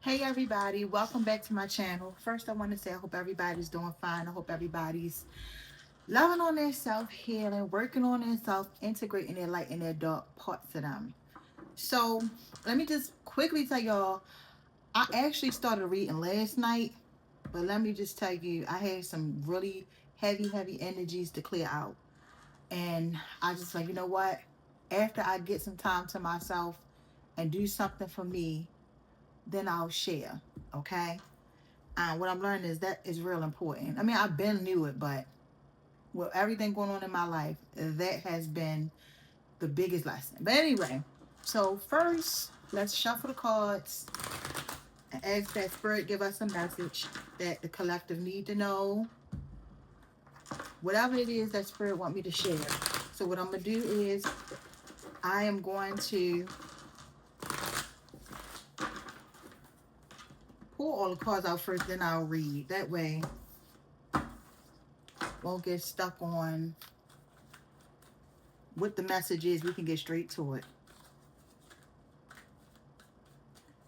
Hey everybody, welcome back to my channel. First, I want to say I hope everybody's doing fine. I hope everybody's loving on their self healing, working on their self, integrating their light and their dark parts of them. So, let me just quickly tell y'all, I actually started reading last night, but let me just tell you, I had some really heavy energies to clear out. And I just like, you know what? After I get some time to myself and do something for me, then I'll share. Okay? What I'm learning is that is real important. I mean, I've been knew it, but with everything going on in my life, that has been the biggest lesson. But anyway, so first, let's shuffle the cards and ask that spirit give us a message that the collective need to know. Whatever it is that spirit want me to share. So what I'm gonna do is I am going to pull all the cards out first, then I'll read. That way, won't get stuck on what the message is. We can get straight to it.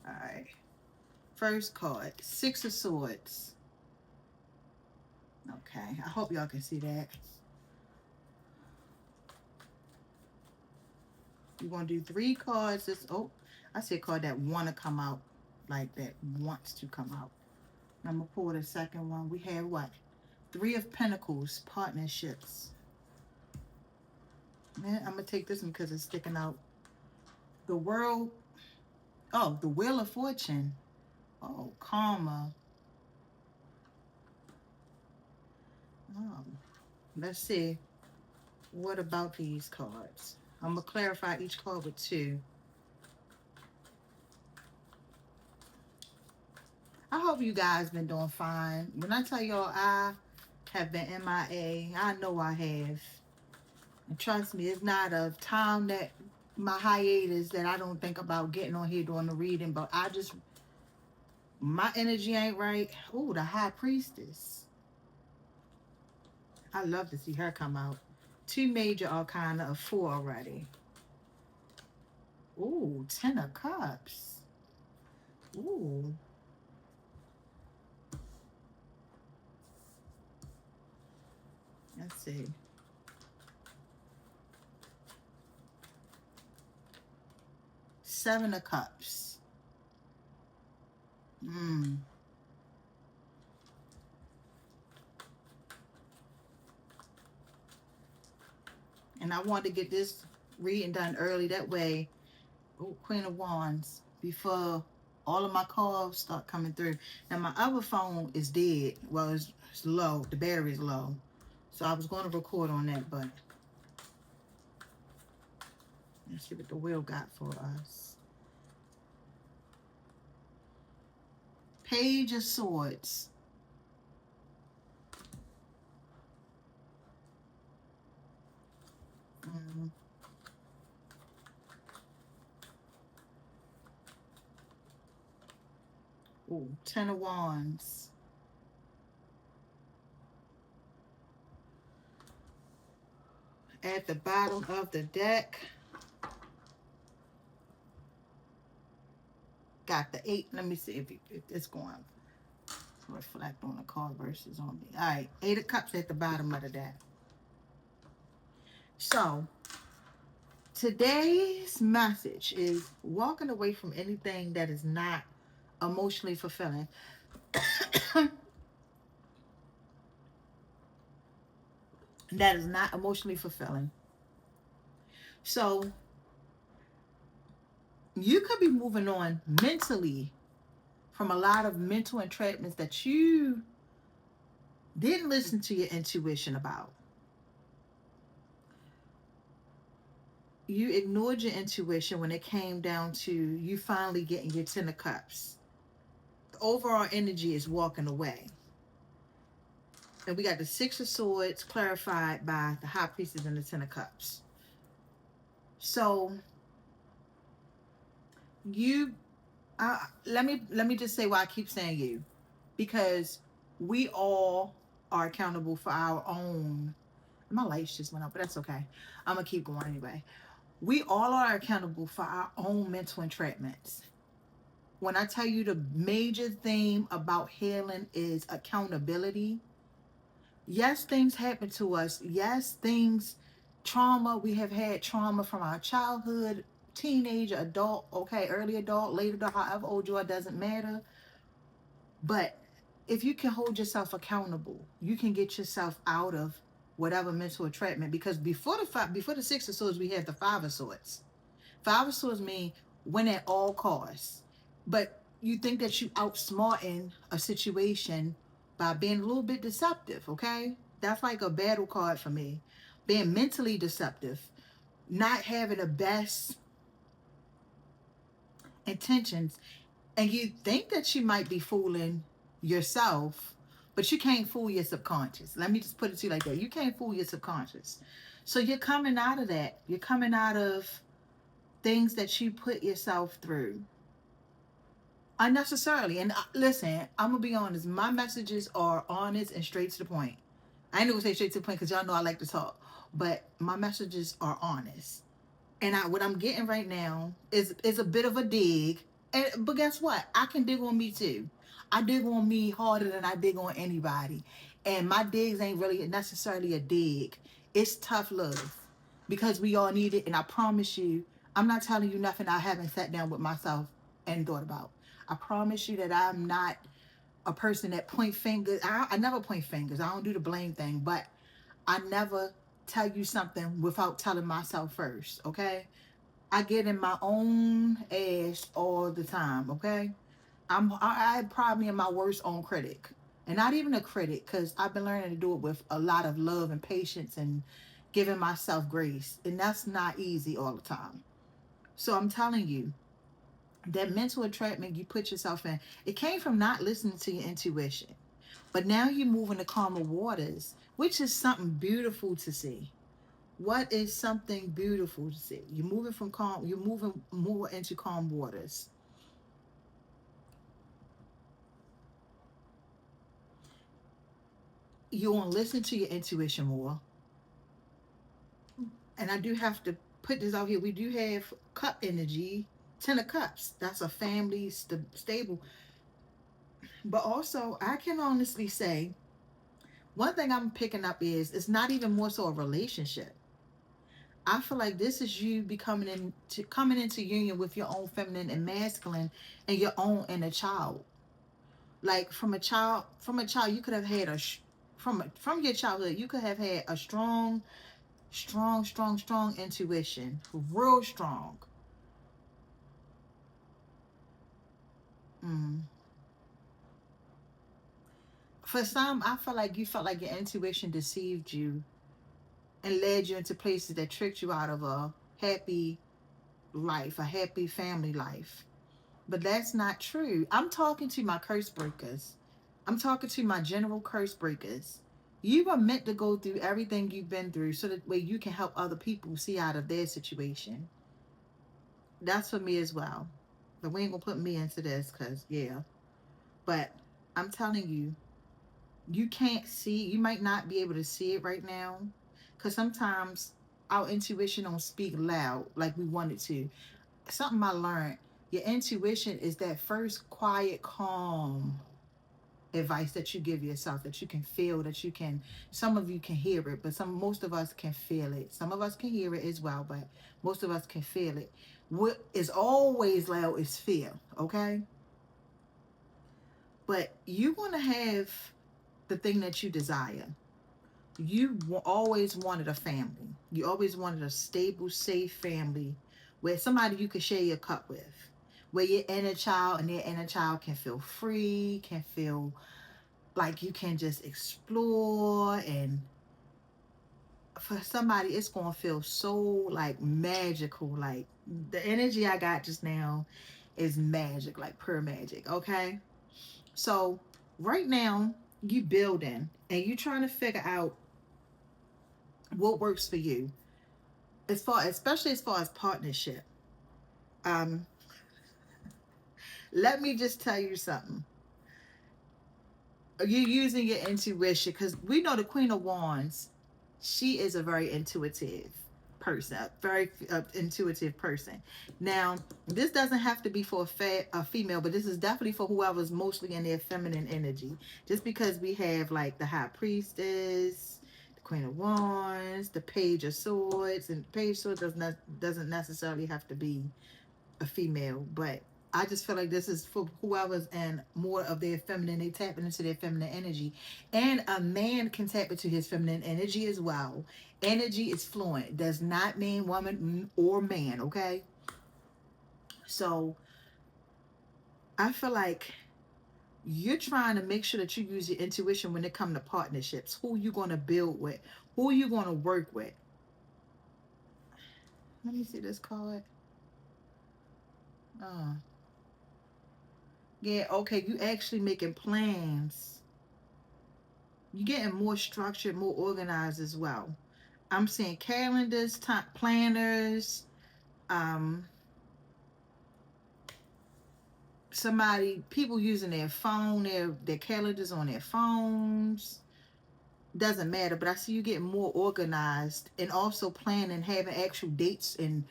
All right. First card, Six of Swords. Okay, I hope y'all can see that. You're going to do three cards. I see a card that want to come out, like that wants to come out. I'm going to pull the second one. We have what? Three of Pentacles, partnerships. Man, I'm going to take this one because it's sticking out. The World. Oh, the Wheel of Fortune. Oh, Karma. Oh, let's see. What about these cards? I'm going to clarify each card with two. I hope you guys been doing fine. When I tell y'all I have been MIA, I know I have. And trust me, it's not a time that my hiatus that I don't think about getting on here doing the reading, but my energy ain't right. Ooh, the High Priestess. I love to see her come out. Two major arcana of four already. Ooh, Ten of Cups. Ooh. Let's see. Seven of Cups. Hmm. And I wanted to get this reading done early. That way, oh, Queen of Wands, before all of my calls start coming through. Now, my other phone is dead. Well, it's low. The battery's low. So I was going to record on that, but let's see what the wheel got for us. Page of Swords. Mm. Ooh, Ten of Wands. At the bottom of the deck, got the eight. Let me see if it's going to reflect on the card versus on me. All right, Eight of Cups at the bottom of the deck. So, today's message is walking away from anything that is not emotionally fulfilling. That is not emotionally fulfilling. So, you could be moving on mentally from a lot of mental entrapments that you didn't listen to your intuition about. You ignored your intuition when it came down to you finally getting your Ten of Cups. The overall energy is walking away. And we got the Six of Swords clarified by the High Priestess and the Ten of Cups. So you, let me just say why I keep saying you, because we all are accountable for our own. My lights just went up, but that's okay. I'm gonna keep going anyway. We all are accountable for our own mental entrapments. When I tell you the major theme about healing is accountability, yes, things happen to us. Yes, things, trauma, we have had trauma from our childhood, teenager, adult, okay, early adult, late adult, however old you are, doesn't matter. But if you can hold yourself accountable, you can get yourself out of whatever mental entrapment. Because before the Six of Swords, we had the Five of Swords. Five of Swords mean win at all costs. But you think that you outsmarting a situation by being a little bit deceptive, okay? That's like a battle card for me. Being mentally deceptive, not having the best intentions, and you think that you might be fooling yourself, but you can't fool your subconscious. Let me just put it to you like that. You can't fool your subconscious. So you're coming out of that. You're coming out of things that you put yourself through unnecessarily. And listen, I'm gonna be honest. My messages are honest and straight to the point. I ain't gonna say straight to the point because y'all know I like to talk, but my messages are honest. And what I'm getting right now is a bit of a dig. But guess what? I can dig on me too. I dig on me harder than I dig on anybody. And my digs ain't really necessarily a dig. It's tough love. Because we all need it. And I promise you, I'm not telling you nothing I haven't sat down with myself and thought about. I promise you that I'm not a person that point fingers. I never point fingers. I don't do the blame thing. But I never tell you something without telling myself first, okay? I get in my own ass all the time, okay? I probably am my worst own critic. And not even a critic, because I've been learning to do it with a lot of love and patience and giving myself grace. And that's not easy all the time. So I'm telling you, that mental entrapment you put yourself in, it came from not listening to your intuition. But now you're moving to calmer waters, which is something beautiful to see. What is something beautiful to see? You're moving from calm, you're moving more into calm waters. You want to listen to your intuition more. And I do have to put this out here. We do have cup energy, 10 of Cups. That's a family stable. But also, I can honestly say, one thing I'm picking up is it's not even more so a relationship. I feel like this is you becoming coming into union with your own feminine and masculine and your own inner child. Like from a child you could have had from your childhood you could have had a strong intuition, real strong. mm. For some, I feel like you felt like your intuition deceived you and led you into places that tricked you out of a happy life, a happy family life. But that's not true. I'm talking to my curse breakers. I'm talking to my general curse breakers. You are meant to go through everything you've been through so that way you can help other people see out of their situation. That's for me as well. But we ain't gonna put me into this because yeah. But I'm telling you, you can't see. You might not be able to see it right now, because sometimes our intuition don't speak loud like we want it to. Something I learned: your intuition is that first quiet, calm advice that you give yourself, that you can feel, that you can, some of you can hear it, but most of us can feel it. Some of us can hear it as well, but most of us can feel it. What is always loud is fear, okay? But you want to have the thing that you desire. You always wanted a family. You always wanted a stable, safe family where somebody you could share your cup with, where your inner child and their inner child can feel free, can feel like you can just explore. And for somebody, it's going to feel so like magical. Like the energy I got just now is magic, like pure magic, okay? So right now, you building and you trying to figure out what works for you, especially as far as partnership. um Let me just tell you something. You're using your intuition because we know the Queen of Wands, she is a very intuitive person, a very intuitive person. Now, this doesn't have to be for a female, but this is definitely for whoever's mostly in their feminine energy. Just because we have like the High Priestess, the Queen of Wands, the Page of Swords, and Page of Swords doesn't necessarily have to be a female, but I just feel like this is for whoever's in more of their feminine, they tapping into their feminine energy. And a man can tap into his feminine energy as well. Energy is fluent, does not mean woman or man, okay? So I feel like you're trying to make sure that you use your intuition when it comes to partnerships. Who you going to build with? Who you going to work with? Let me see this card. Oh. Yeah, okay, you actually making plans. You're getting more structured, more organized as well. I'm seeing calendars, time planners, um, people using their phone, their calendars on their phones. Doesn't matter, but I see you getting more organized and also planning, having actual dates and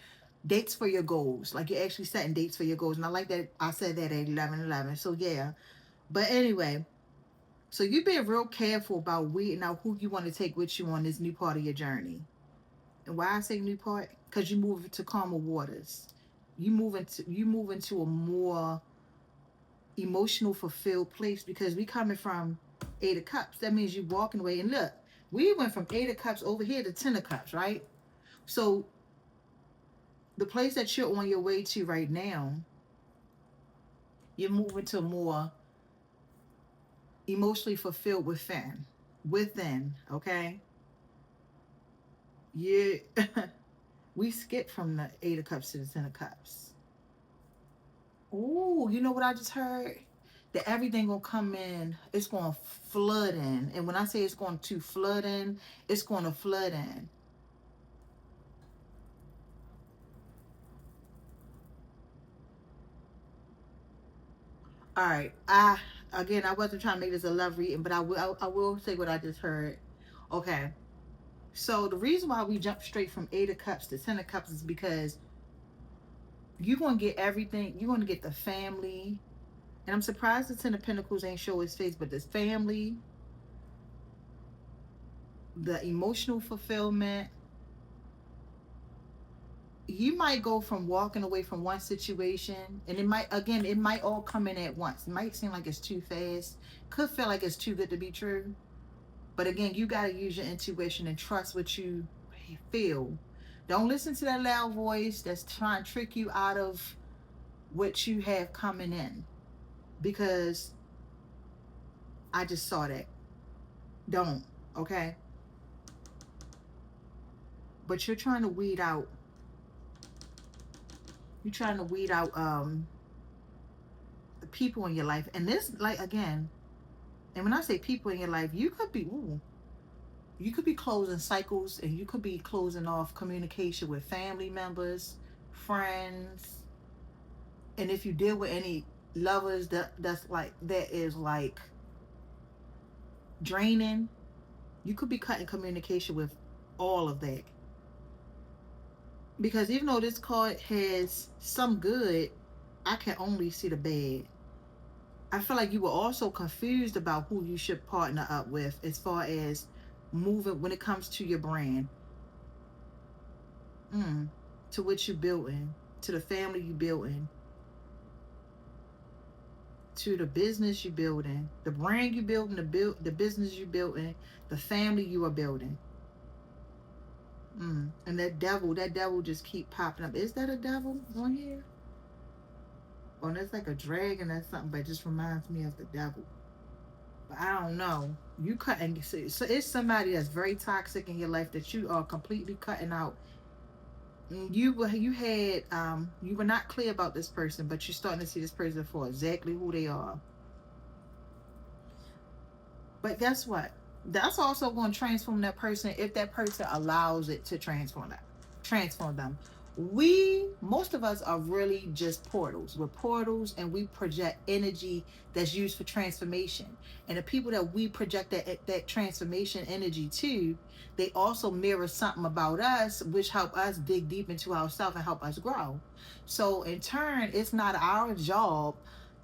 dates for your goals. Like you're actually setting dates for your goals. And I like that I said that at 11:11. So yeah. But anyway, so you being real careful about weeding out who you want to take with you on this new part of your journey. And why I say new part? Because you move to calmer waters. You move into a more emotional fulfilled place because we coming from 8 of Cups. That means you walking away. And look, we went from 8 of Cups over here to 10 of Cups, right? So the place that you're on your way to right now, you're moving to more emotionally fulfilled within, okay? You we skipped from the 8 of Cups to the 10 of Cups. Oh, you know what I just heard? That everything gonna come in, it's gonna flood in. And when I say it's going to flood in, it's gonna flood in. All right. I wasn't trying to make this a love reading, but I will say what I just heard. Okay. So the reason why we jump straight from 8 of Cups to 10 of Cups is because you're gonna get everything. You're gonna get the family, and I'm surprised the 10 of Pentacles ain't show his face, but this family, the emotional fulfillment. You might go from walking away from one situation, and it might all come in at once. It might seem like it's too fast, could feel like it's too good to be true, but again, you got to use your intuition and trust what you feel. Don't listen to that loud voice that's trying to trick you out of what you have coming in, because I just saw that. Don't. Okay. But you're trying to weed out the people in your life. And this, like, again, and when I say people in your life, you could be closing cycles, and you could be closing off communication with family members, friends. And if you deal with any lovers that is like draining, you could be cutting communication with all of that. Because even though this card has some good, I can only see the bad. I feel like you were also confused about who you should partner up with as far as moving when it comes to your brand, mm, to what you building, to the family you building, to the business you building, the brand you building, the business you building, the family you are building. And that devil just keep popping up. Is that a devil on here? Or that's like a dragon or something, but it just reminds me of the devil. But I don't know. You cutting, so it's somebody that's very toxic in your life that you are completely cutting out. You were not clear about this person, but you're starting to see this person for exactly who they are. But guess what? That's also going to transform that person if that person allows it to transform them. Most of us are really just portals. We're portals, and we project energy that's used for transformation. And the people that we project that transformation energy to, they also mirror something about us, which help us dig deep into ourselves and help us grow. So in turn, it's not our job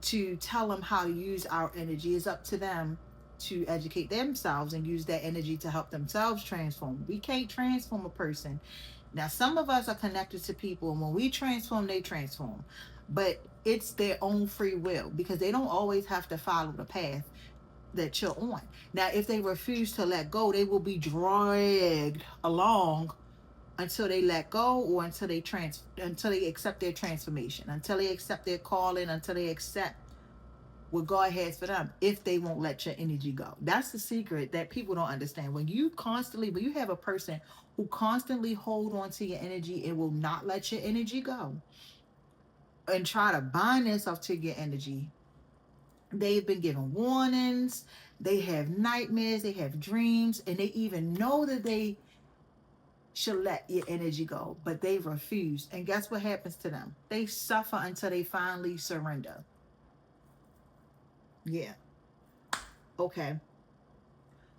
to tell them how to use our energy. It's up to them to educate themselves and use that energy to help themselves transform. We can't transform a person. Now, some of us are connected to people, and when we transform, they transform. But it's their own free will, because they don't always have to follow the path that you're on. Now, if they refuse to let go, they will be dragged along until they let go, or until they accept their transformation, until they accept their calling, until they accept what God has for them, if they won't let your energy go. That's the secret that people don't understand. When you have a person who constantly hold on to your energy and will not let your energy go and try to bind themselves to your energy, they've been given warnings, they have nightmares, they have dreams, and they even know that they should let your energy go, but they refuse. And guess what happens to them? They suffer until they finally surrender. Yeah. Okay.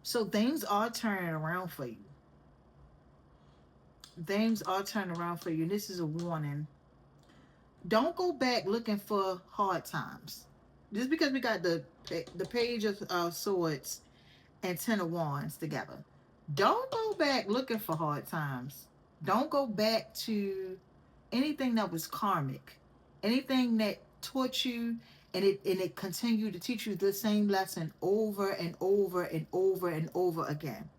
So things are turning around for you. Things are turning around for you. And this is a warning. Don't go back looking for hard times. Just because we got the page of swords and 10 of wands together, don't go back looking for hard times. Don't go back to anything that was karmic, anything that taught you, and it continued to teach you the same lesson over and over and over and over again.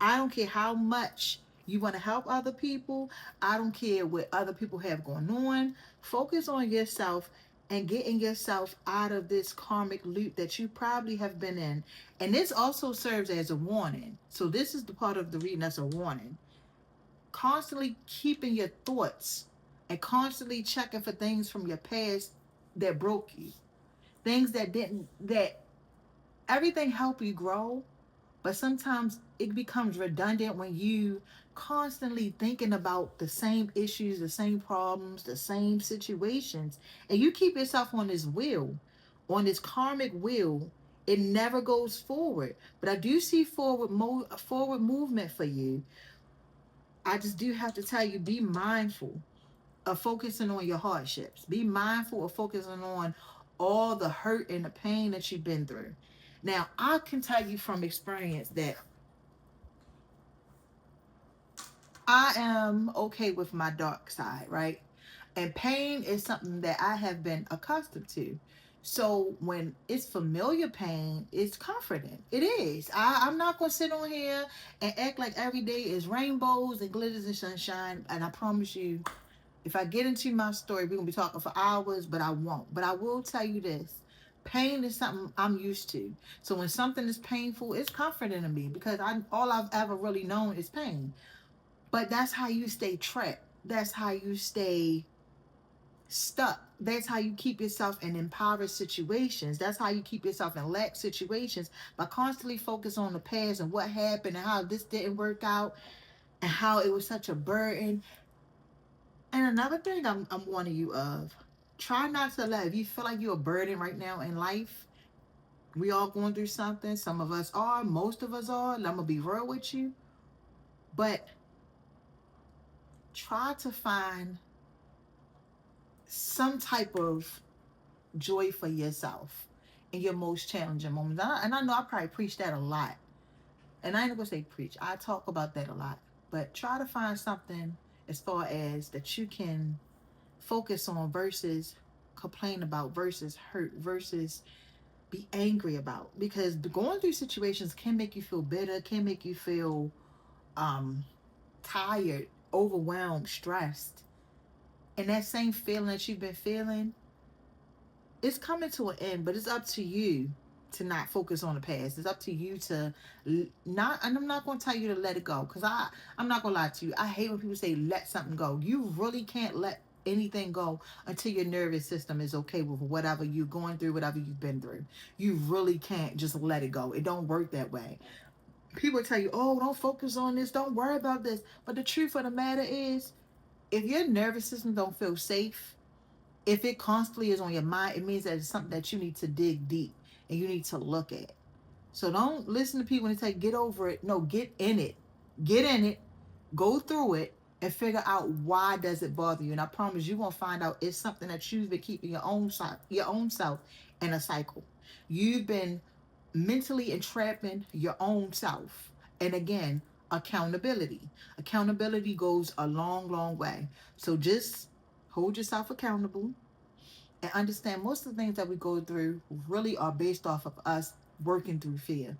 I don't care how much you want to help other people. I don't care what other people have going on. Focus on yourself and getting yourself out of this karmic loop that you probably have been in. And this also serves as a warning. So this is the part of the reading that's a warning. Constantly keeping your thoughts and constantly checking for things from your past that broke you. Things that everything help you grow, but sometimes it becomes redundant when you constantly thinking about the same issues, the same problems, the same situations, and you keep yourself on this wheel, on this karmic wheel. It never goes forward. But I do see forward movement for you. I just do have to tell you, be mindful of focusing on your hardships. Be mindful of focusing on all the hurt and the pain that you've been through. Now, I can tell you from experience that I am okay with my dark side, right? And pain is something that I have been accustomed to. So when it's familiar pain, it's comforting. It is. I'm not going to sit on here and act like every day is rainbows and glitters and sunshine. And I promise you, if I get into my story, we're going to be talking for hours, but I won't. But I will tell you this. Pain is something I'm used to. So when something is painful, it's comforting to me, because all I've ever really known is pain. But that's how you stay trapped. That's how you stay stuck. That's how you keep yourself in impoverished situations. That's how you keep yourself in lack situations, by constantly focus on the past and what happened and how this didn't work out and how it was such a burden. And another thing I'm warning you of, try not to let, if you feel like you're a burden right now in life, we all going through something. Some of us are, most of us are. And I'm going to be real with you. But try to find some type of joy for yourself in your most challenging moments. And I know I probably preach that a lot. And I ain't gonna say preach. I talk about that a lot. But try to find something as far as that you can focus on, versus complain about, versus hurt, versus be angry about. Because going through situations can make you feel bitter, can make you feel um tired, overwhelmed, stressed. And that same feeling that you've been feeling, it's coming to an end, but it's up to you to not focus on the past. It's up to you to not, and I'm not going to tell you to let it go, because I'm not going to lie to you. I hate when people say let something go. You really can't let anything go until your nervous system is okay with whatever you're going through, whatever you've been through. You really can't just let it go. It don't work that way. People tell you, oh, don't focus on this, don't worry about this. But the truth of the matter is, If your nervous system don't feel safe, if it constantly is on your mind, it means that it's something that you need to dig deep and you need to look at. So don't listen to people when they say get over it. No, get in it. Get in it, go through it, and figure out why does it bother you. And I promise you're gonna find out it's something that you've been keeping your own self in a cycle. You've been mentally entrapping your own self. And again, accountability. Accountability goes a long, long way. So just hold yourself accountable and understand most of the things that we go through really are based off of us working through fear.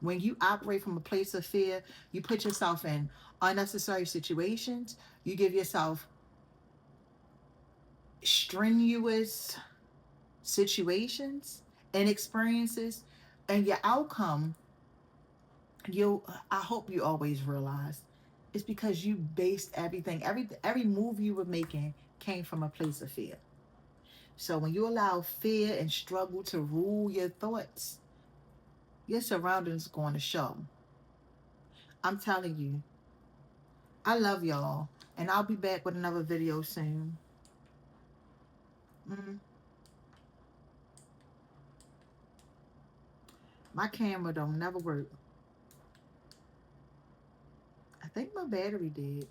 When you operate from a place of fear, you put yourself in unnecessary situations, you give yourself strenuous situations and experiences, and your outcome, you I hope you always realize it's because you based every move you were making came from a place of fear. So when you allow fear and struggle to rule your thoughts, your surroundings are going to show. I'm telling you, I love y'all, and I'll be back with another video soon. Mm, my camera don't never work. I think my battery did.